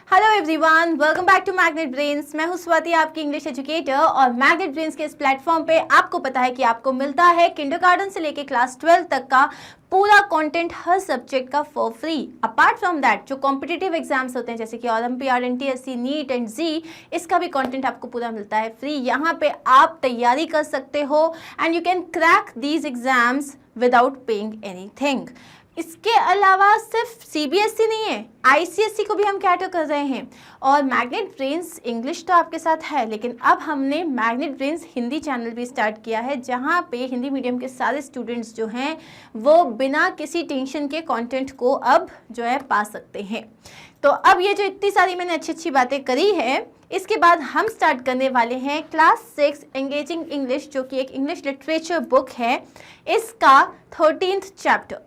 Hello everyone, welcome back to Magnet Brains. मैं हूं स्वाति, आपकी इंग्लिश एजुकेटर। और मैग्नेट ब्रेन्स के इस प्लेटफॉर्म पे आपको पता है कि आपको मिलता है किंडरगार्टन से लेके क्लास 12 तक का पूरा कंटेंट हर सब्जेक्ट का for free. Apart from that जो कॉम्पिटिटिव एग्जाम्स होते हैं जैसे कि ओलंपियाड, एनटीएससी, नीट एंड जी, इसका भी कंटेंट आपको पूरा मिलता है फ्री। यहाँ पे आप तैयारी कर सकते हो and you can crack these exams without paying anything. इसके अलावा सिर्फ सीबीएसई नहीं है, आईसीएसई को भी हम कैटर कर रहे हैं। और मैग्नेट ब्रेन्स इंग्लिश तो आपके साथ है, लेकिन अब हमने मैग्नेट ब्रेन्स हिंदी चैनल भी स्टार्ट किया है, जहां पे हिंदी मीडियम के सारे स्टूडेंट्स जो हैं वो बिना किसी टेंशन के कंटेंट को अब जो है पा सकते हैं। तो अब ये जो इतनी सारी मैंने अच्छी अच्छी बातें करी है, इसके बाद हम स्टार्ट करने वाले हैं क्लास 6 एंगेजिंग इंग्लिश, जो कि एक इंग्लिश लिटरेचर बुक है। इसका 13th चैप्टर,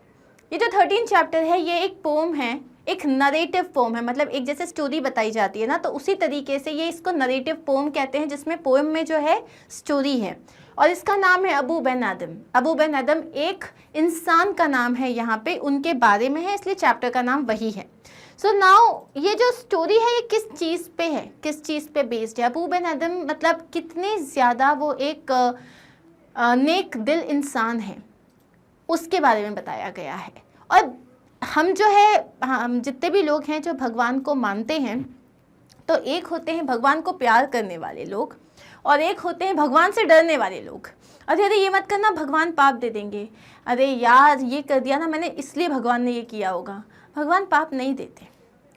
ये जो 13 चैप्टर है ये एक पोम है, एक नरेटिव पोम है। मतलब एक जैसे स्टोरी बताई जाती है ना, तो उसी तरीके से ये इसको नरेटिव पोम कहते हैं, जिसमें पोम में जो है स्टोरी है। और इसका नाम है अबू बिन आदम। अबू बिन आदम एक इंसान का नाम है, यहाँ पे उनके बारे में है, इसलिए चैप्टर का नाम वही है। सो नाउ ये जो स्टोरी है ये किस चीज़ पे है, किस चीज़ पे बेस्ड है? अबू बिन आदम मतलब कितने ज़्यादा वो एक नेक दिल इंसान है, उसके बारे में बताया गया है। और हम जो है, हम जितने भी लोग हैं जो भगवान को मानते हैं, तो एक होते हैं भगवान को प्यार करने वाले लोग और एक होते हैं भगवान से डरने वाले लोग। अरे ये मत करना, भगवान पाप दे देंगे। अरे यार ये कर दिया ना मैंने, इसलिए भगवान ने ये किया होगा। भगवान पाप नहीं देते,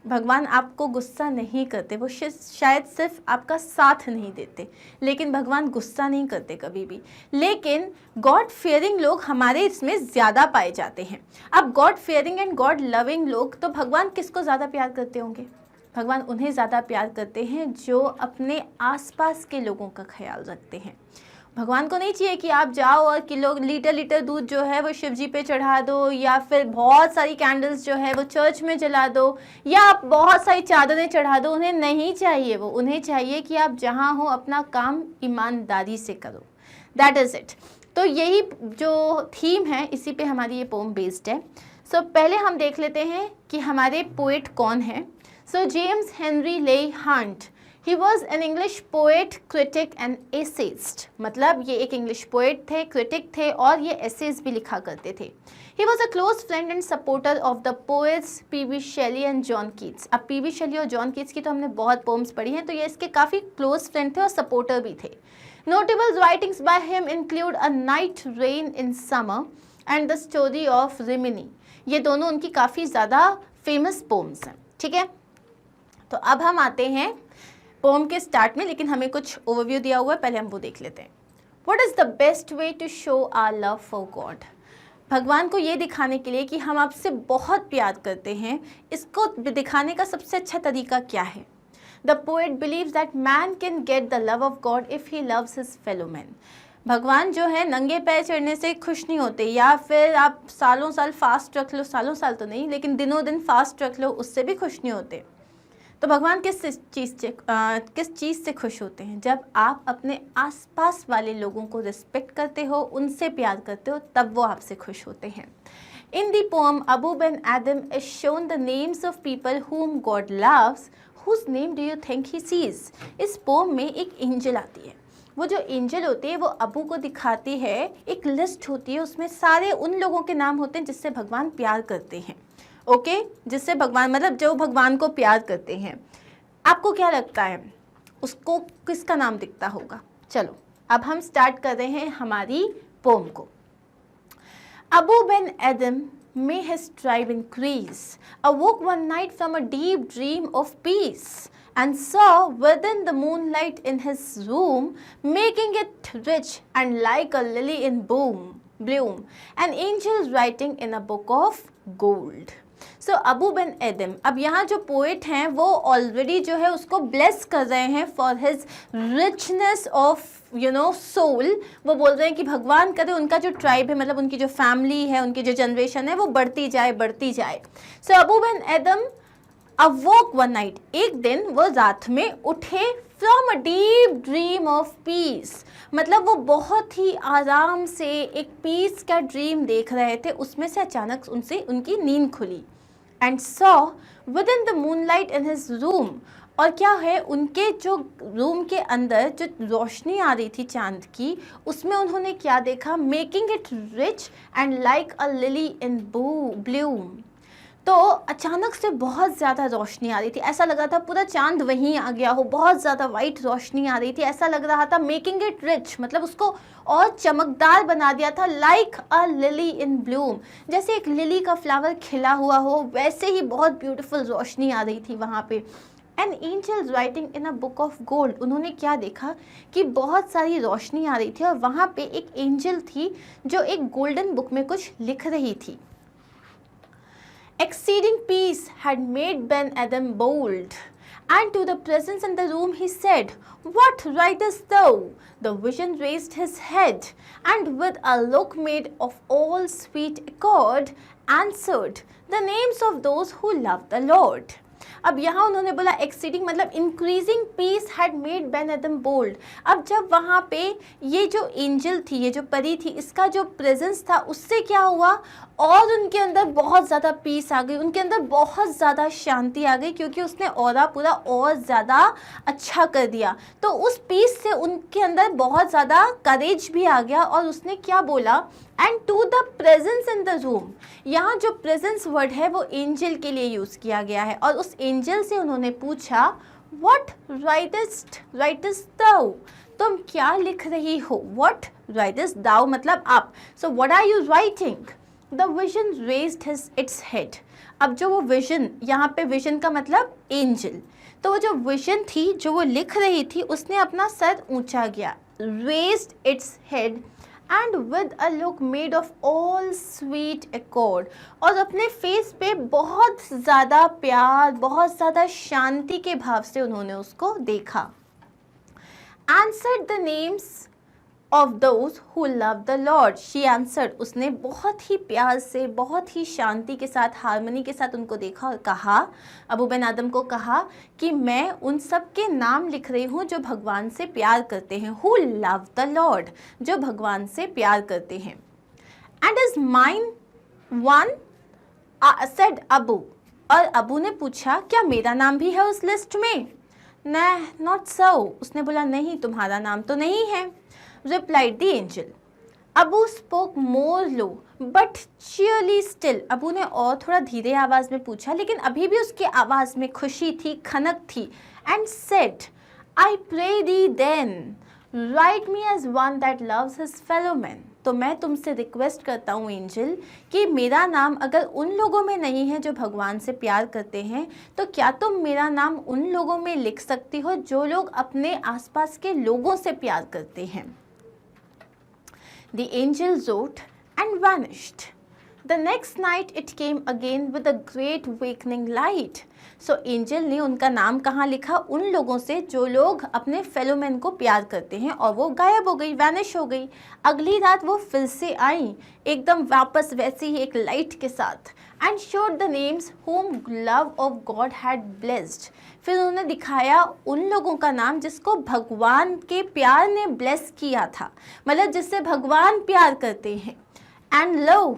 भगवान आपको गुस्सा नहीं करते, वो शायद सिर्फ आपका साथ नहीं देते, लेकिन भगवान गुस्सा नहीं करते कभी भी। लेकिन गॉड फेयरिंग लोग हमारे इसमें ज़्यादा पाए जाते हैं। अब God fearing and God loving लोग, तो भगवान किसको ज़्यादा प्यार करते होंगे? भगवान उन्हें ज़्यादा प्यार करते हैं जो अपने आसपास के लोगों का ख्याल रखते हैं। भगवान को नहीं चाहिए कि आप जाओ और किलो लीटर दूध जो है वो शिव जी पे चढ़ा दो, या फिर बहुत सारी कैंडल्स जो है वो चर्च में जला दो, या आप बहुत सारी चादरें चढ़ा दो। उन्हें नहीं चाहिए वो, उन्हें चाहिए कि आप जहाँ हो अपना काम ईमानदारी से करो। That is it. तो यही जो थीम है, इसी पे हमारी ये पोम बेस्ड है। सो पहले हम देख लेते हैं कि हमारे पोएट कौन हैं। सो जेम्स हेनरी ले Hunt, he was an English poet, critic and essayist. मतलब ये एक इंग्लिश पोएट थे, क्रिटिक थे और ये एसेज भी लिखा करते थे। He was a close friend and supporter of the poets PB Shelley and John Keats. अब पीबी शेली और जॉन कीट्स की तो हमने बहुत पोम्स पढ़ी हैं, तो ये इसके काफ़ी क्लोज फ्रेंड थे और सपोर्टर भी थे। Notable writings by him include a night rain in summer and the story of Rimini. ये दोनों उनकी काफ़ी ज़्यादा फेमस पोम्स हैं। ठीक है, तो अब हम आते हैं पोम के स्टार्ट में, लेकिन हमें कुछ ओवरव्यू दिया हुआ है, पहले हम वो देख लेते हैं। What is the best way to show our love for God? भगवान को ये दिखाने के लिए कि हम आपसे बहुत प्यार करते हैं, इसको दिखाने का सबसे अच्छा तरीका क्या है? The poet believes that man can get the love of God if he loves his fellow man. भगवान जो है नंगे पैर चढ़ने से खुश नहीं होते, या फिर आप सालों साल फास्ट रख लो, सालों साल तो नहीं लेकिन दिनों दिन फास्ट रख लो, उससे भी खुश नहीं होते। तो भगवान किस चीज़ से खुश होते हैं? जब आप अपने आसपास वाले लोगों को रिस्पेक्ट करते हो, उनसे प्यार करते हो, तब वो आपसे खुश होते हैं। In the poem Abou Ben Adhem is shown the names of people whom God loves, whose name do you think he sees? इस पोम में एक एंजल आती है। वो जो एंजल होती है वो अबू को दिखाती है, एक लिस्ट होती है, उसमें सारे उन लोगों के नाम होते हैं जिससे भगवान प्यार करते हैं। ओके, जिससे भगवान मतलब जो भगवान को प्यार करते हैं। आपको क्या लगता है उसको किसका नाम दिखता होगा? चलो अब हम स्टार्ट कर रहे हैं हमारी पोम को। Abu Ben Adam, may his tribe increase, awoke one night from a deep dream of peace and saw within the moonlight in his room, making it rich and like a lily in bloom, an angel writing in a book of gold. So Abu Ben आदम, अब यहाँ जो poet हैं वो already जो है उसको bless कर रहे हैं for his richness of soul. वो बोल रहे हैं कि भगवान करे उनका जो ट्राइब है, मतलब उनकी जो फैमिली है, उनकी जो जनरेशन है, वो बढ़ती जाए बढ़ती जाए। सो अबू बिन आदम अवोक वन नाइट, एक दिन वो रात में उठे from a deep dream of peace. मतलब वो बहुत ही आराम से एक पीस का ड्रीम देख रहे थे, उसमें से अचानक उनसे उनकी नींद खुली। and saw within the moonlight in his room. और क्या है, उनके जो रूम के अंदर जो रोशनी आ रही थी चांद की, उसमें उन्होंने क्या देखा, making it rich and like a lily in Bloom. तो अचानक से बहुत ज़्यादा रोशनी आ रही थी, ऐसा लग रहा था पूरा चांद वहीं आ गया हो, बहुत ज़्यादा वाइट रोशनी आ रही थी, ऐसा लग रहा था। मेकिंग इट रिच मतलब उसको और चमकदार बना दिया था, like a lily in Bloom, जैसे एक लिली का फ्लावर खिला हुआ हो, वैसे ही बहुत ब्यूटीफुल रोशनी आ रही थी वहाँ पे। An angel writing in a book of gold, उन्होंने क्या देखा कि बहुत सारी रोशनी आ रही थी और वहाँ पे एक एंजल थी जो एक गोल्डन बुक में कुछ लिख रही थी। Exceeding peace had made Ben Adam bold, and to the presence in the room he said, "What writest thou?" The vision raised his head, and with a look made of all sweet accord, answered, "The names of those who love the Lord." अब यहाँ उन्होंने बोला exceeding मतलब increasing peace had made Ben Adhem bold. अब जब वहाँ पे ये जो एंजल थी, ये जो परी थी, इसका जो प्रेजेंस था, उससे क्या हुआ, और उनके अंदर बहुत ज़्यादा पीस आ गई, उनके अंदर बहुत ज़्यादा शांति आ गई, क्योंकि उसने ऑरा पूरा और ज़्यादा अच्छा कर दिया। तो उस पीस से उनके अंदर बहुत ज़्यादा करेज भी आ गया, और उसने क्या बोला, and to the presence in the room, यहाँ जो प्रेजेंस वर्ड है वो एंजल के लिए यूज़ किया गया है, और उस एंजल से उन्होंने पूछा, व्हाट राइटेस्ट दाउ, तुम क्या लिख रही हो। व्हाट राइटेस्ट दाउ मतलब आप, so what are you writing. The vision raised its head, अब जो वो विजन, यहाँ पे विजन का मतलब एंजल, तो वो जो विजन थी जो वो लिख रही थी, उसने अपना सर ऊंचा किया, raised its head and with a look made of all sweet accord, और अपने फेस पे बहुत ज़्यादा प्यार, बहुत ज़्यादा शांति के भाव से उन्होंने उसको देखा। Answered the names of those who love the Lord, she answered, उसने बहुत ही प्यार से, बहुत ही शांति के साथ, हार्मनी के साथ उनको देखा और कहा, अबू बेन आदम को कहा कि मैं उन सब के नाम लिख रही हूँ जो भगवान से प्यार करते हैं, हु लव द लॉर्ड, जो भगवान से प्यार करते हैं। And is mine one said Abu, और अबू ने पूछा क्या मेरा नाम भी है उस लिस्ट में। नॉट सो, उसने बोला नहीं, तुम्हारा नाम तो नहीं है। Replied the angel. Abu spoke more low but cheerily still. Abu ने और थोड़ा धीरे आवाज़ में पूछा, लेकिन अभी भी उसकी आवाज़ में खुशी थी, खनक थी। And said, I pray thee then, write me as one that loves his fellow men. तो मैं तुमसे रिक्वेस्ट करता हूँ एंजल कि मेरा नाम अगर उन लोगों में नहीं है जो भगवान से प्यार करते हैं, तो क्या तुम मेरा नाम उन लोगों में लिख सकती हो जो लोग अपने आसपास के लोगों से प्यार करते हैं। The angel wrote and vanished. The next night it came again with a great awakening light. So angel ने उनका नाम कहाँ लिखा, उन लोगों से जो लोग अपने फेलो मैन को प्यार करते हैं, और वो गायब हो गई, वैनिश हो गई। अगली रात वो फिर से आई, एकदम वापस वैसे ही एक लाइट के साथ। And showed the names whom love of God had blessed. फिर उन्होंने दिखाया उन लोगों का नाम जिसको भगवान के प्यार ने ब्लेस किया था, मतलब जिससे भगवान प्यार करते हैं। And lo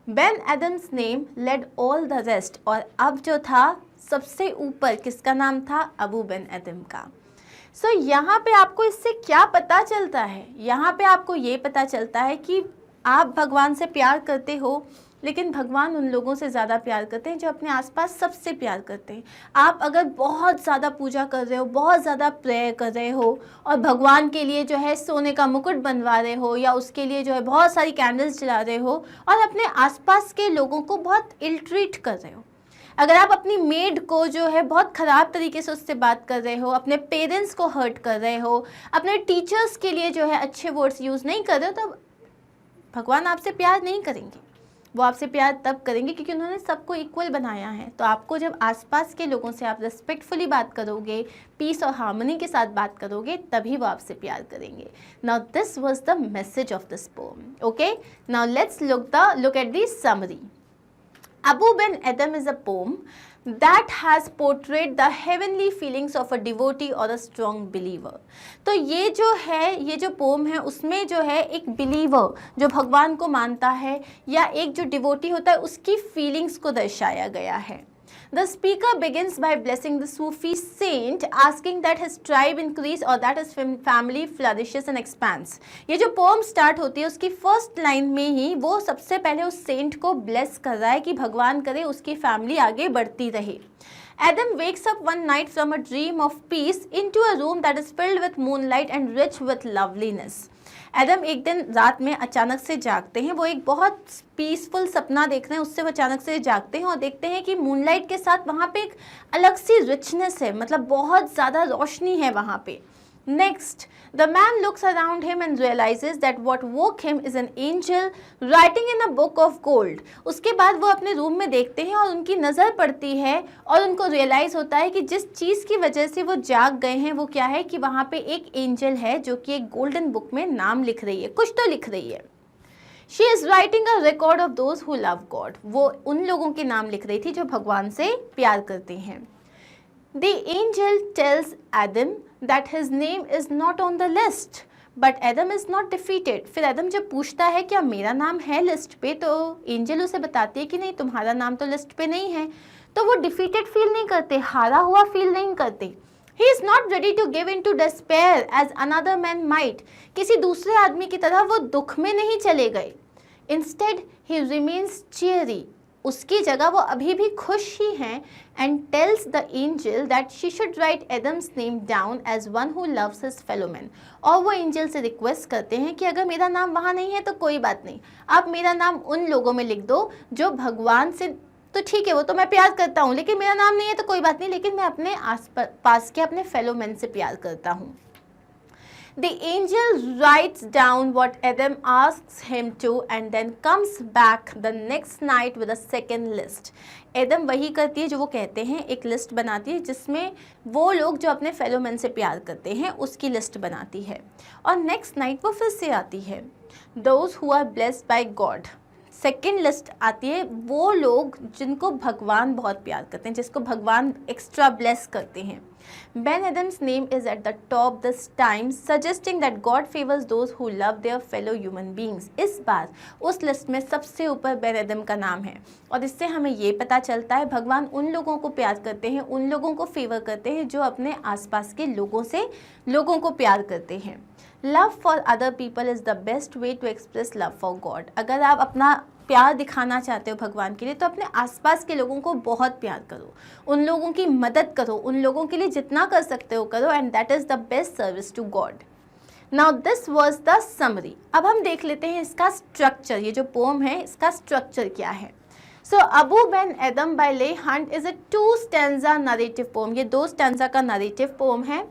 Ben Adhem's name led all the rest, और अब जो था सबसे ऊपर किसका नाम था, अबू बेन एडम का। सो यहाँ पे आपको इससे क्या पता चलता है, यहाँ पे आपको ये पता चलता है कि आप भगवान से प्यार करते हो, लेकिन भगवान उन लोगों से ज़्यादा प्यार करते हैं जो अपने आसपास सबसे प्यार करते हैं। आप अगर बहुत ज़्यादा पूजा कर रहे हो, बहुत ज़्यादा प्रेयर कर रहे हो, और भगवान के लिए जो है सोने का मुकुट बनवा रहे हो, या उसके लिए जो है बहुत सारी कैंडल्स जला रहे हो, और अपने आसपास के लोगों को बहुत इल ट्रीट कर रहे हो, अगर आप अपनी मेड को जो है बहुत ख़राब तरीके से उससे बात कर रहे हो, अपने पेरेंट्स को हर्ट कर रहे हो, अपने टीचर्स के लिए जो है अच्छे वर्ड्स यूज़ नहीं कर रहे हो, तो भगवान आपसे प्यार नहीं करेंगे। वो आपसे प्यार तब करेंगे क्योंकि उन्होंने सबको इक्वल बनाया है। तो आपको जब आसपास के लोगों से आप रिस्पेक्टफुली बात करोगे, पीस और हार्मनी के साथ बात करोगे, तभी वो आपसे प्यार करेंगे। Now this was the message of this poem. Okay, now let's look at the summary. Abu Ben Adam is a poem that has portrayed the heavenly feelings of a devotee or a strong believer। तो ये जो है, ये जो pome है उसमें जो है एक बिलीवर जो भगवान को मानता है या एक जो डिवोटी होता है उसकी फीलिंग्स को दर्शाया गया है। The speaker begins by blessing the Sufi saint, asking that his tribe increase or that his family flourishes and expands। ये जो पोम स्टार्ट होती है उसकी फर्स्ट लाइन में ही वो सबसे पहले उस सेंट को ब्लेस कर रहा है कि भगवान करे उसकी फैमिली आगे बढ़ती रहे। Adam wakes up one night from a dream of peace into a room that is filled with moonlight and rich with loveliness। Adam एक दिन रात में अचानक से जागते हैं, वो एक बहुत पीसफुल सपना देख रहे हैं, उससे वो अचानक से जागते हैं और देखते हैं कि मूनलाइट के साथ वहाँ पे एक अलग सी रिचनेस है, मतलब बहुत ज़्यादा रोशनी है वहाँ पे। Next, the man looks around him and realizes that what woke him is an angel writing in a book of gold। उसके बाद वो अपने रूम में देखते हैं और उनकी नज़र पड़ती है और उनको रियलाइज़ होता है कि जिस चीज़ की वजह से वो जाग गए हैं वो क्या है कि वहाँ पे एक एंजल है जो कि एक गोल्डन बुक में नाम लिख रही है, कुछ तो लिख रही है। She is writing a record of those who love God। वो उन लोगों के नाम लिख रही थी जो भगवान से प्यार करते हैं। The angel tells Adam that his name is not on the list, but Adam is not defeated। फिर एडम जब पूछता है क्या मेरा नाम है लिस्ट पे, तो एंजल उसे बताती है कि नहीं, तुम्हारा नाम तो लिस्ट पे नहीं है। तो वो डिफीटेड फील नहीं करते, हारा हुआ फील नहीं करते। He is not ready to give into despair as another man might। किसी दूसरे आदमी की तरह वो दुख में नहीं चले गए। Instead, he remains cheery। उसकी जगह वो अभी भी खुश ही हैं and tells the angel that she should write Adam's name down as one who loves his fellow man। और वो एंजल से रिक्वेस्ट करते हैं कि अगर मेरा नाम वहाँ नहीं है तो कोई बात नहीं, आप मेरा नाम उन लोगों में लिख दो जो भगवान से, तो ठीक है वो तो मैं प्यार करता हूँ लेकिन मेरा नाम नहीं है तो कोई बात नहीं, लेकिन मैं अपने आस पास के अपने फेलो मैन से प्यार करता हूँ। The angel writes down what Adam asks him to and then comes back the next night with a second list। Adam वही करती है जो वो कहते हैं, एक लिस्ट बनाती है जिसमें वो लोग जो अपने फेलो मैन से प्यार करते हैं उसकी लिस्ट बनाती है और नेक्स्ट नाइट वो फिर से आती है। Those who are blessed by God। Second list आती है वो लोग जिनको भगवान बहुत प्यार करते हैं, जिसको भगवान एक्स्ट्रा ब्लेस करते हैं। Ben Adam's name is at the top this time, suggesting that God favors those who love their fellow human beings। इस बार उस लिस्ट में सबसे ऊपर Ben Adam का नाम है और इससे हमें ये पता चलता है भगवान उन लोगों को प्यार करते हैं, उन लोगों को फेवर करते हैं जो अपने आसपास के लोगों को प्यार करते हैं। Love for other people is the best way to express love for God. अगर आप अपना प्यार दिखाना चाहते हो भगवान के लिए तो अपने आसपास के लोगों को बहुत प्यार करो, उन लोगों की मदद करो, उन लोगों के लिए जितना कर सकते हो करो, and that is the best service to God. Now this was the summary. अब हम देख लेते हैं इसका स्ट्रक्चर, ये जो पोम है इसका स्ट्रक्चर क्या है। So Abou Ben Adhem by Leigh Hunt is a 2 stanza narrative poem. ये 2 स्टैंजा का नरेटिव पोम है।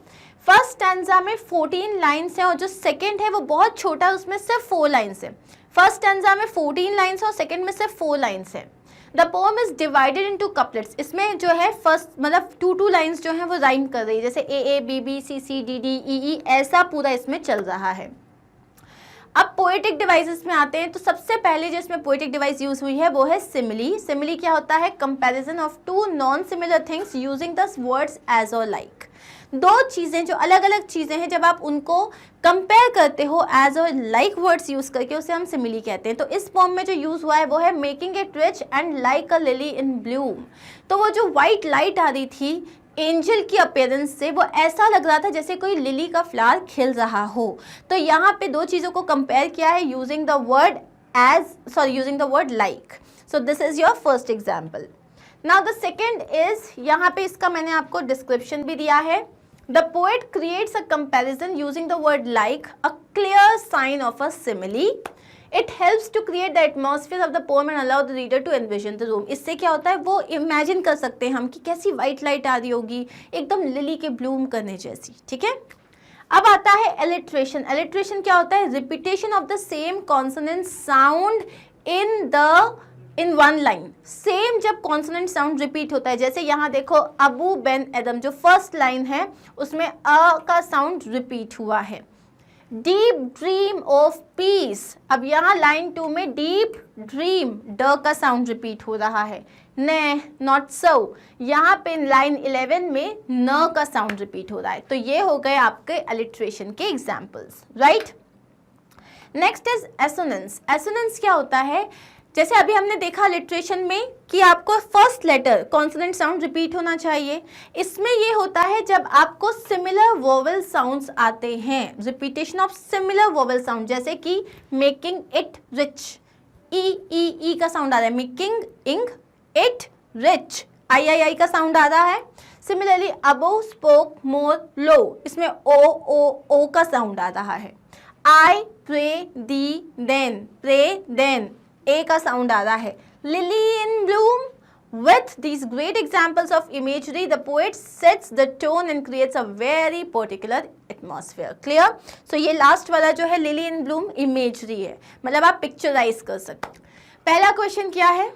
फर्स्ट स्टैंजा में 14 लाइन्स हैं और जो सेकेंड है वो बहुत छोटा है, उसमें सिर्फ 4 लाइन्स है। फर्स्ट स्टैंजा में 14 लाइन्स और सेकेंड में सिर्फ 4 लाइन्स है। The pome is divided into couplets. इसमें जो है फर्स्ट मतलब 2 लाइन्स जो हैं वो राइम कर रही है, जैसे A B B C C D D E E, ऐसा पूरा इसमें चल रहा है। अब पोएटिक डिवाइसेस में आते हैं तो सबसे पहले जो इसमें पोएटिक डिवाइस यूज हुई है वो है सिमिली। सिमिली क्या होता है? Comparison of 2 non similar things using the words as और लाइक। 2 चीज़ें जो अलग अलग चीज़ें हैं जब आप उनको कंपेयर करते हो एज और लाइक वर्ड्स यूज़ करके, उसे हम सिमिली कहते हैं। तो इस फॉर्म में जो यूज़ हुआ है वो है making it rich and like a lily in Bloom. तो वो जो वाइट लाइट आ रही थी एंजल की अपीयरेंस से, वो ऐसा लग रहा था जैसे कोई लिली का फ्लावर खिल रहा हो। तो यहाँ पे 2 चीज़ों को कंपेयर किया है using the word like. So this is your first example. Now the second is, यहाँ पे इसका मैंने आपको डिस्क्रिप्शन भी दिया है। The poet creates a comparison using the word like, a clear sign of a simile. It helps to create the atmosphere of the poem and allow the reader to envision the room। इससे क्या होता है वो imagine कर सकते हैं हम कि कैसी वाइट लाइट आ रही होगी, एकदम लिली के ब्लूम करने जैसी। ठीक है, अब आता है एलिट्रेशन। एलिट्रेशन क्या होता है? Repetition of the same consonant sound in 1 line. Same जब कॉन्सोनेंट साउंड रिपीट होता है, जैसे यहाँ देखो अबू बेन एडम जो फर्स्ट लाइन है उसमें अ का साउंड रिपीट हुआ है। डीप ड्रीम ऑफ पीस, अब यहाँ लाइन 2 में डीप ड्रीम ड का साउंड रिपीट हो रहा है। ने, नॉट सो। यहाँ पे लाइन 11 में न का साउंड रिपीट हो रहा है। तो ये हो गए आपके अलिट्रेशन के examples, right. Next is assonance. Assonance क्या होता है? जैसे अभी हमने देखा लिटरेशन में कि आपको first letter consonant sound repeat होना चाहिए। इसमें ये होता है जब आपको सिमिलर वोवेल साउंड्स आते हैं, repetition of similar vowel sound, जैसे कि मेकिंग इट रिच, ई का साउंड आ रहा है, मेकिंग इंग इट रिच, आई का साउंड आ रहा है। सिमिलरली अबो, स्पोक, मोर, लो, इसमें ओ का साउंड आ रहा है। आई, pray, thee, then, pray, then, ए का साउंड आ रहा है। Lily in Bloom. With these great examples of imagery, the poet sets the tone and creates a very particular atmosphere. Clear? So ये last वाला जो है लिली इन Bloom imagery है, मतलब आप पिक्चराइज कर सकते हो। पहला क्वेश्चन क्या है?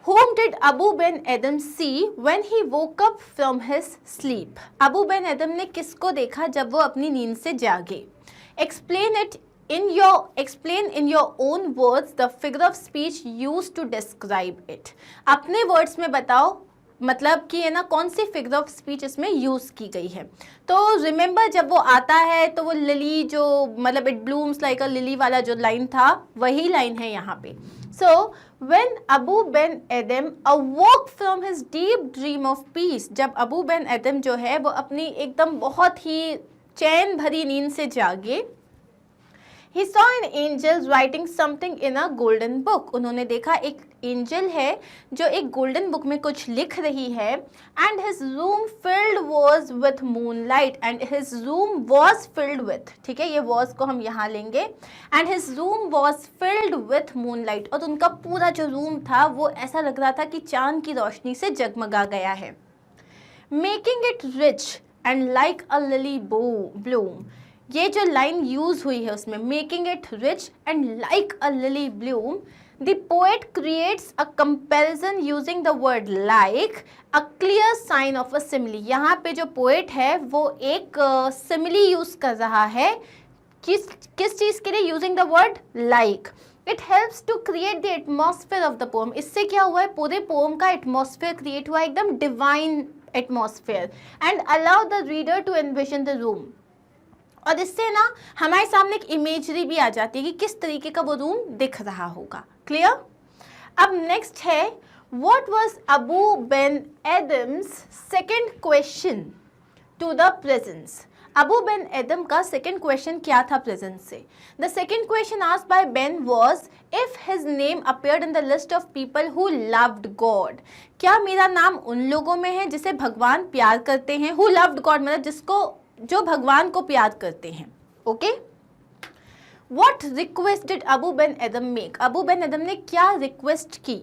Whom did Abu Ben Adam see when he woke up from his sleep? Abu Ben Adhem ने किसको देखा जब वो अपनी नींद से जागे? Explain in your own words the figure of speech used to describe it. अपने वर्ड्स में बताओ, मतलब कि है ना कौन सी फिगर ऑफ स्पीच इसमें यूज की गई है। तो रिमेंबर जब वो आता है तो वो लिली जो मतलब it blooms like a lily वाला जो लाइन था वही लाइन है यहाँ पे। सो व्हेन अबू बिन एदम अवोक from his deep dream of peace, जब अबू बिन एदम जो है वो अपनी एकदम बहुत ही चैन भरी नींद से जागे, He saw an angel writing something in a golden book. उन्होंने देखा एक एंजल है जो एक गोल्डन बुक में कुछ लिख रही है। And his room filled was with moonlight. And his room was filled with, ठीक है, ये was को हम यहाँ लेंगे। And his room was filled with moonlight. और उनका पूरा जो रूम था वो ऐसा लग रहा था कि चांद की रोशनी से जगमगा गया है। Making it rich and like a lily bloom. ये जो लाइन यूज हुई है उसमें making it rich and like a lily bloom, the poet creates a comparison using the word like, a clear sign of a simile. यहाँ पे जो poet है वो एक सिमिली यूज कर रहा है किस चीज के लिए? Using the word like. It helps to create the atmosphere of the poem. इससे क्या हुआ है? पूरे पोएम का एटमॉस्फेयर क्रिएट हुआ, एकदम divine atmosphere. And allow the reader to envision the room. और इससे ना हमारे सामने एक इमेजरी भी आ जाती है कि किस तरीके का वो रूम दिख रहा होगा। क्लियर? अब नेक्स्ट है what was Abou Ben Adhem's second question to the presence. Abou Ben Adhem का सेकंड क्वेश्चन क्या था प्रेजेंस से? The second question asked by Ben was if his name appeared in the list of people who loved God. क्या मेरा नाम उन लोगों में है जिसे भगवान प्यार करते हैं? हु लव्ड गॉड मतलब जो भगवान को प्यार करते हैं। Okay, what request did Abou Ben Adhem make? Abou Ben Adhem ने क्या रिक्वेस्ट की?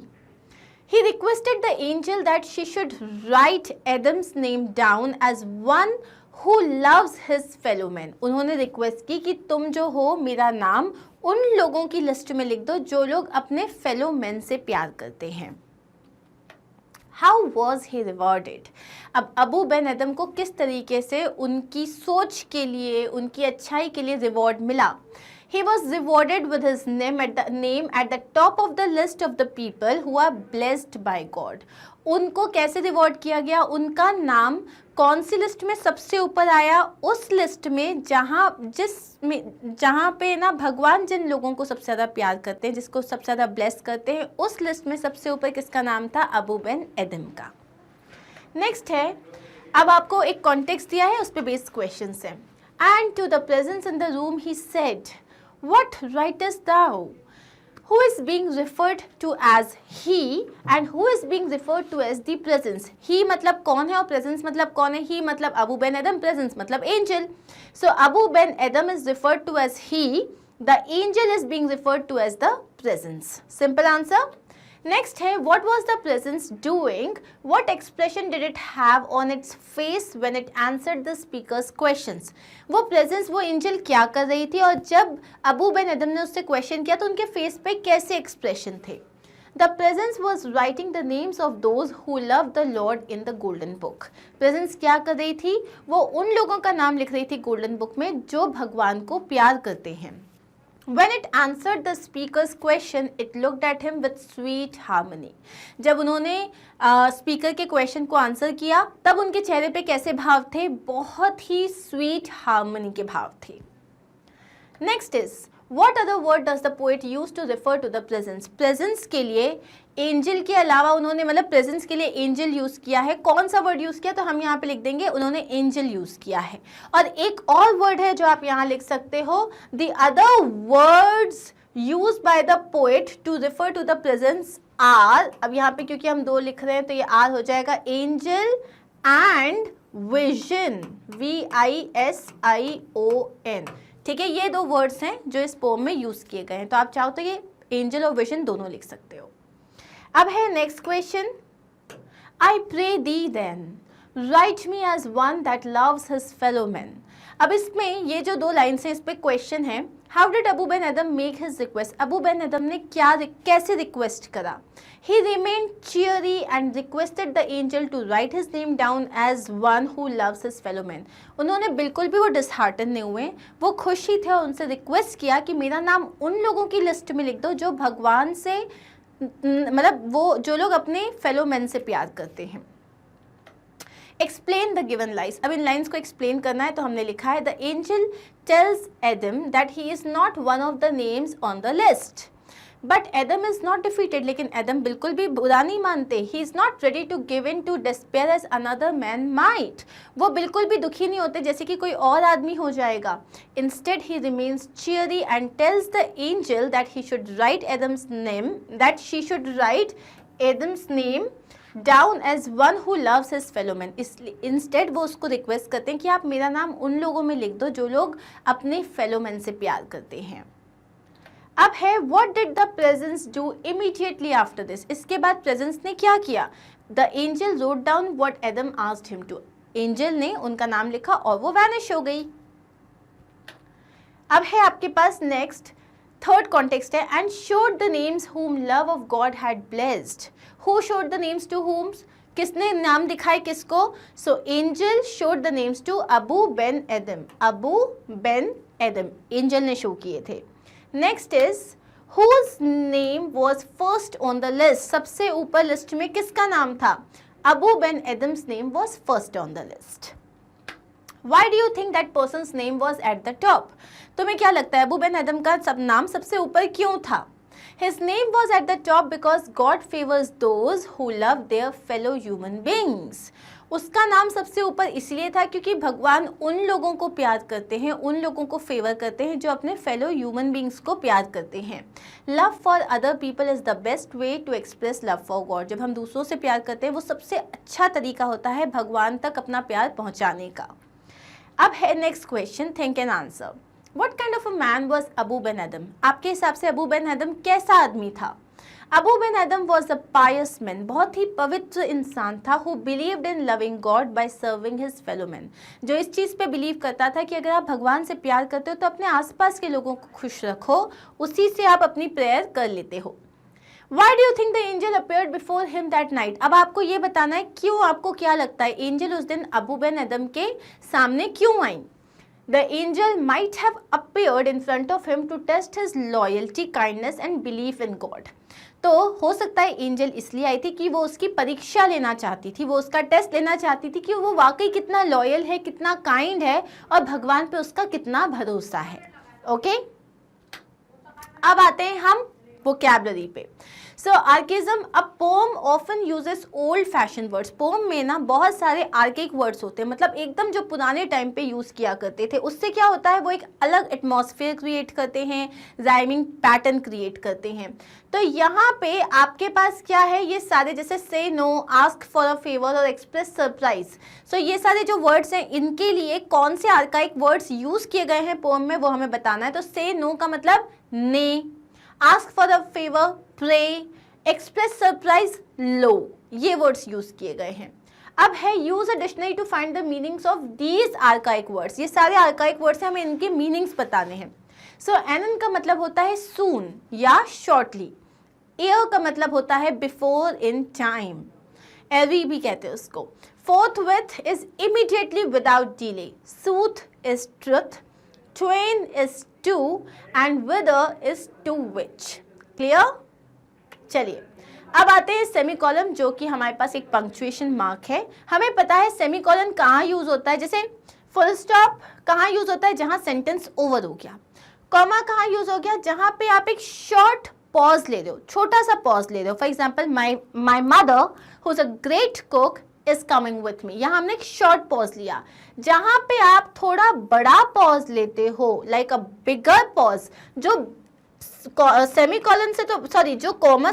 He requested the angel that she should write Adhem's name down as one who loves his fellow man. उन्होंने रिक्वेस्ट की कि तुम जो हो मेरा नाम उन लोगों की लिस्ट में लिख दो जो लोग अपने फेलो मैन से प्यार करते हैं। How was he rewarded? अब अबू बिन एदम को किस तरीके से उनकी सोच के लिए, उनकी अच्छाई के लिए रिवॉर्ड मिला? He was rewarded with his name at the top of the list of the people who are blessed by God. उनको कैसे रिवॉर्ड किया गया? उनका नाम कौन सी लिस्ट में सबसे ऊपर आया? उस लिस्ट में जहाँ पे ना भगवान जिन लोगों को सबसे ज़्यादा प्यार करते हैं, जिसको सबसे ज़्यादा ब्लेस करते हैं, उस लिस्ट में सबसे ऊपर किसका नाम था? अबू बिन एदम का। नेक्स्ट है, अब आपको एक कॉन्टेक्स्ट दिया है, उस पर बेस्ड क्वेश्चन है। And to the presence in the room he said what writest thou? Who is being referred to as he and who is being referred to as the presence? He मतलब कौन है और presence मतलब कौन है? He मतलब Abu Ben एदम, presence मतलब angel. So अबू बिन एदम is referred to as he, the angel is being referred to as the presence. Simple answer. Next है what was the presence doing? What expression did it have on its face when it answered the speaker's questions? वो presence, वो angel क्या कर रही थी और जब Abu Ben Adhem ने उससे क्वेश्चन किया तो उनके फेस पे कैसे एक्सप्रेशन थे? The presence was writing the names of those who loved the Lord in the golden book. Presence क्या कर रही थी? वो उन लोगों का नाम लिख रही थी गोल्डन बुक में जो भगवान को प्यार करते हैं। When it answered the speaker's question, it looked at him with sweet harmony. जब उन्होंने स्पीकर के क्वेश्चन को आंसर किया तब उनके चेहरे पे कैसे भाव थे? बहुत ही स्वीट हार्मनी के भाव थे. Next is what other word does the poet use to refer to the presence? presence के लिए एंजल के अलावा उन्होंने मतलब प्रेजेंस के लिए एंजल यूज किया है. कौन सा वर्ड यूज किया? तो हम यहाँ पे लिख देंगे उन्होंने एंजल यूज किया है. और एक और वर्ड है जो आप यहाँ लिख सकते हो, the other words use by the poet to refer to the presence are. अब यहाँ पे क्योंकि हम दो लिख रहे हैं तो ये आर हो जाएगा एंजल एंड विजन, VISION. ठीक है, ये दो वर्ड्स हैं जो इस पोम में यूज किए गए हैं. तो आप चाहो तो ये एंजल और विजन दोनों लिख सकते हो. अब है next question. I pray thee then write me as one that loves his fellow man. अब इसमें ये जो दो लाइन्स हैं इस पे क्वेश्चन है, how did Abou Ben Adhem make his request? Abou Ben Adhem ने कैसे रिक्वेस्ट करा? He remained cheery and requested the angel to write his name down as one who loves his fellow man. उन्होंने बिल्कुल भी वो dishearten नहीं हुए, वो खुश ही थे और उनसे रिक्वेस्ट किया कि मेरा नाम उन लोगों की लिस्ट में लिख दो जो भगवान से मतलब वो जो लोग अपने फेलो मैन से प्यार करते हैं. Explain the given lines. अब इन लाइन्स को एक्सप्लेन करना है तो हमने लिखा है the angel tells Adhem that he is not one of the names on the list. But Adhem is not defeated. लेकिन एडम बिल्कुल भी बुरा नहीं मानते. He is not ready to give in to despair as another man might. वो बिल्कुल भी दुखी नहीं होते जैसे कि कोई और आदमी हो जाएगा. Instead he remains cheery and tells the angel that he should write Adhem's name, that she should write Adhem's name down as one who loves his fellow man. इसलिए इंस्टेड वो उसको रिक्वेस्ट करते हैं कि आप मेरा नाम उन लोगों में लिख दो जो लोग अपने फेलो मैन से प्यार करते हैं. अब है what did the presence do immediately after this? इसके बाद प्रेजेंस ने क्या किया? The angel wrote down what Adam asked him to. Angel ने उनका नाम लिखा और वो वैनिश हो गई. अब है आपके पास नेक्स्ट थर्ड कॉन्टेक्स्ट है, and showed the names whom love of God had blessed. Who showed the names to whom? किसने नाम दिखाए किसको? So angel showed the names to Abu Ben Adam. Abu Ben Adam angel ने show किए थे. Next is whose name was first on the list. सबसे ऊपर list में किसका नाम था? Abou Ben Adhem's name was first on the list. Why do you think that person's name was at the top? तुम्हें क्या लगता है अबू बिन एडम का सब नाम सबसे ऊपर क्यों था? His name was at the top because God favors those who love their fellow human beings. उसका नाम सबसे ऊपर इसलिए था क्योंकि भगवान उन लोगों को प्यार करते हैं, उन लोगों को फेवर करते हैं जो अपने फेलो ह्यूमन बींग्स को प्यार करते हैं. Love for other people is the best way to express love for God. जब हम दूसरों से प्यार करते हैं वो सबसे अच्छा तरीका होता है भगवान तक अपना प्यार पहुंचाने का. अब है next question, think and answer. What kind of a man was Abou Ben Adhem? आपके हिसाब से अबू बिन एडम कैसा आदमी था? Abou Ben Adhem was a pious man. बहुत ही पवित्र इंसान था. Who believed in loving God by serving his fellow man. जो इस चीज़ पे बिलीव करता था कि अगर आप भगवान से प्यार करते हो तो अपने आसपास के लोगों को खुश रखो, उसी से आप अपनी प्रेयर कर लेते हो. Why do you think the angel appeared before him that night? अब आपको ये बताना है क्यों, आपको क्या लगता है एंजल उस दिन अबू बिन एडम के सामने क्यों आई? The angel might have appeared in front of him to test his loyalty, kindness and belief in God. तो हो सकता है एंजल इसलिए आई थी कि वो उसकी परीक्षा लेना चाहती थी, वो उसका टेस्ट लेना चाहती थी कि वो वाकई कितना लॉयल है, कितना काइंड है और भगवान पे उसका कितना भरोसा है. ओके, अब आते हैं हम वोकैबुलरी पे. So archaism, a poem often uses old fashion words. Poem में ना बहुत सारे आर्केक वर्ड्स होते हैं, मतलब एकदम जो पुराने टाइम पे यूज़ किया करते थे. उससे क्या होता है, वो एक अलग एटमॉस्फेयर क्रिएट करते हैं, राइमिंग पैटर्न क्रिएट करते हैं. तो यहाँ पे आपके पास क्या है, ये सारे जैसे से no, ask for a favour और एक्सप्रेस सरप्राइज. सो ये सारे जो वर्ड्स हैं इनके लिए कौन से आर्काइक वर्ड्स यूज़ किए गए हैं पोम में वो हमें बताना है. तो से नो का मतलब nay, ask for a favour pray, express surprise lo, ये वर्ड्स यूज किए गए हैं. अब है use a dictionary to find the meanings of these archaic words. ये सारे आर्काइक वर्ड्स हैं, हमें इनके मीनिंग्स बताने हैं. सो एनन का मतलब होता है सून या शॉर्टली. एयर का मतलब होता है बिफोर इन टाइम, एवी भी कहते हैं उसको. Fourth with is immediately without delay. Soothe is truth, Twain is to and whether is to which. Clear? चलिए अब आते हैं सेमीकोलन, जो कि हमारे पास एक पंक्चुएशन मार्क है। हमें पता है सेमीकोलन कहाँ यूज होता है, जैसे फुल स्टॉप कहाँ यूज होता है, जहाँ सेंटेंस ओवर हो गया। कॉमा कहाँ यूज हो गया, जहाँ पे आप एक शॉर्ट पॉज ले रहे हो, छोटा सा पॉज ले रहे हो। For example my mother who is a great cook is coming with me, यहाँ हमने एक शॉर्ट पॉज लिया। जहाँ पे आप थोड़ा बड़ा पॉज लेते हो, लाइक अ बिगर पॉज, जो सेमीकोलन से तो सॉरी जो कॉमा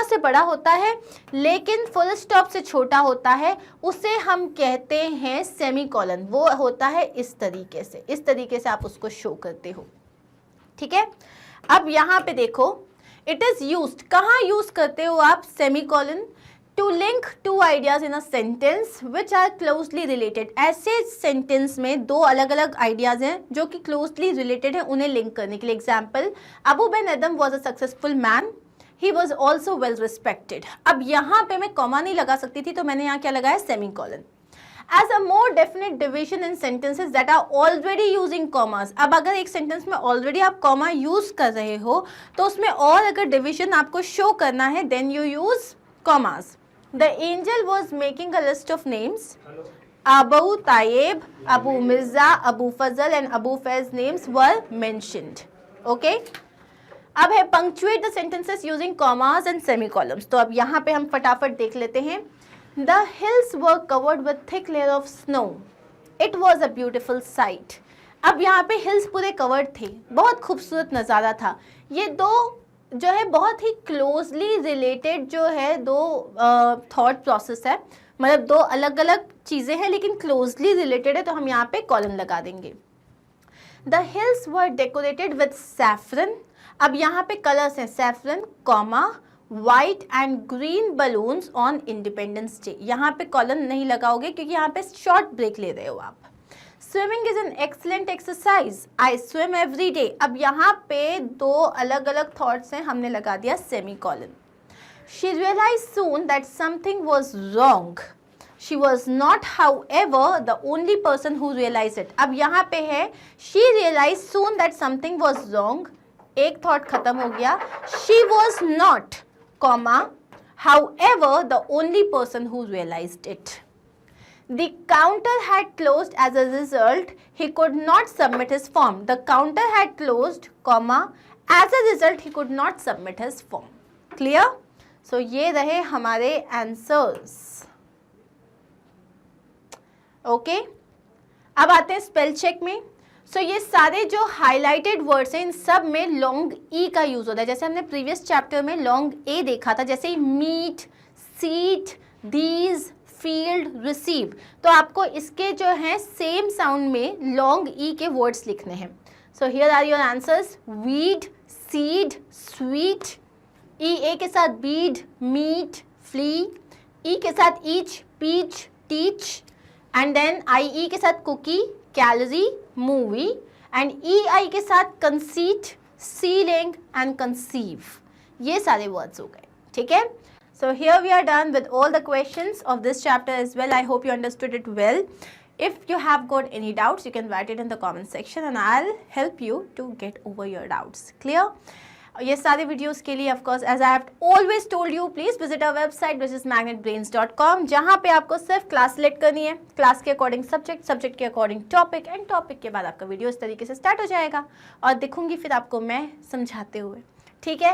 से बड़ा होता है लेकिन फुल स्टॉप से छोटा होता है, उसे हम कहते हैं सेमीकोलन। वो होता है इस तरीके से आप उसको शो करते हो, ठीक है। अब यहाँ पे देखो, इट इज यूज्ड, कहाँ यूज करते हो आप semicolon, to link two ideas in a sentence which are closely related. ऐसे सेंटेंस में दो अलग अलग आइडियाज हैं जो कि क्लोजली रिलेटेड है, उन्हें लिंक करने के लिए। Example, Abou Ben Adhem was a successful man, he was also well respected. अब यहाँ पे मैं कॉमा नहीं लगा सकती थी, तो मैंने यहाँ क्या लगाया, semicolon. As a more definite division in sentences that are already using commas. अब अगर एक सेंटेंस में ऑलरेडी आप कॉमा यूज कर रहे हो, तो उसमें और अगर डिविजन आपको शो करना है, then you use commas. The angel was making a list of names. Abu Tayyib, Abu Mirza, Abu Fazal and Abu Faiz names were mentioned. Okay? अब है punctuate the sentences using commas and semicolons. तो अब यहाँ पे हम फटाफट देख लेते हैं। The hills were covered with thick layer of snow. It was a beautiful sight. अब यहाँ पे hills पूरे covered थे, बहुत खूबसूरत नज़ारा था। ये दो जो है बहुत ही क्लोजली रिलेटेड जो है दो थॉट प्रोसेस है, मतलब दो अलग अलग चीज़ें हैं लेकिन क्लोजली रिलेटेड है, तो हम यहाँ पे कॉलन लगा देंगे। The hills were decorated with saffron. अब यहाँ पे कलर्स हैं saffron, comma, white and green balloons on independence day. यहाँ पे कॉलन नहीं लगाओगे क्योंकि यहाँ पे शॉर्ट ब्रेक ले रहे हो आप। Swimming is an excellent exercise, I swim every day. अब यहाँ पे दो अलग अलग थॉट्स हैं, हमने लगा दिया semicolon. She realise soon that something was wrong, she was not however the only person who realise it. अब यहाँ पे है she realise soon that something was wrong, एक थॉट खत्म हो गया। शी वॉज नॉट, comma, however the only person who realized it. The counter had closed, as a result he could not submit his form. The counter had closed, comma, as a result he could not submit his form. Clear? So ये रहे हमारे answers. Okay? अब आते हैं spell check में। सो ये सारे जो हाईलाइटेड वर्ड्स हैं, इन सब में लॉन्ग ई का यूज होता है। जैसे हमने प्रीवियस चैप्टर में लॉन्ग ए देखा था, जैसे meet, seat, these, field, receive. तो आपको इसके जो हैं सेम साउंड में लॉन्ग ई के वर्ड्स लिखने हैं। So here are your answers, weed, seed, sweet, E A के साथ बीड, मीट, फ्ली, ई के साथ each, peach, teach, and then I E के साथ cookie, calorie, movie, and E I के साथ कंसीट, सीलिंग एंड कंसीव। ये सारे वर्ड्स हो गए, ठीक है। So here we are done with all the questions of this chapter as well. I hope you understood it well. If you have got any doubts, you can write it in the comment section and I'll help you to get over your doubts. Clear? ये सारे videos के लिए of course as I have always told you, please visit our website which is magnetbrains.com, जहाँ पे आपको सिर्फ class select करनी है, क्लास के अकॉर्डिंग सब्जेक्ट, सब्जेक्ट के अकॉर्डिंग टॉपिक, एंड टॉपिक के बाद आपका वीडियो इस तरीके से स्टार्ट हो जाएगा और दिखूंगी फिर आपको मैं समझाते हुए, ठीक है।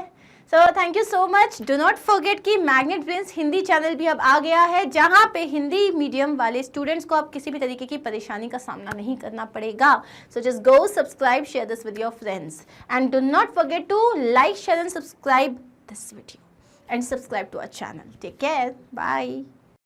So thank you so much. Do not forget कि मैग्नेट ब्रेन्स हिंदी चैनल भी अब आ गया है, जहाँ पे हिंदी मीडियम वाले स्टूडेंट्स को अब किसी भी तरीके की परेशानी का सामना नहीं करना पड़ेगा। So just go subscribe, share this with your friends and do not forget to like, share and subscribe this video and subscribe to our channel. Take care, bye.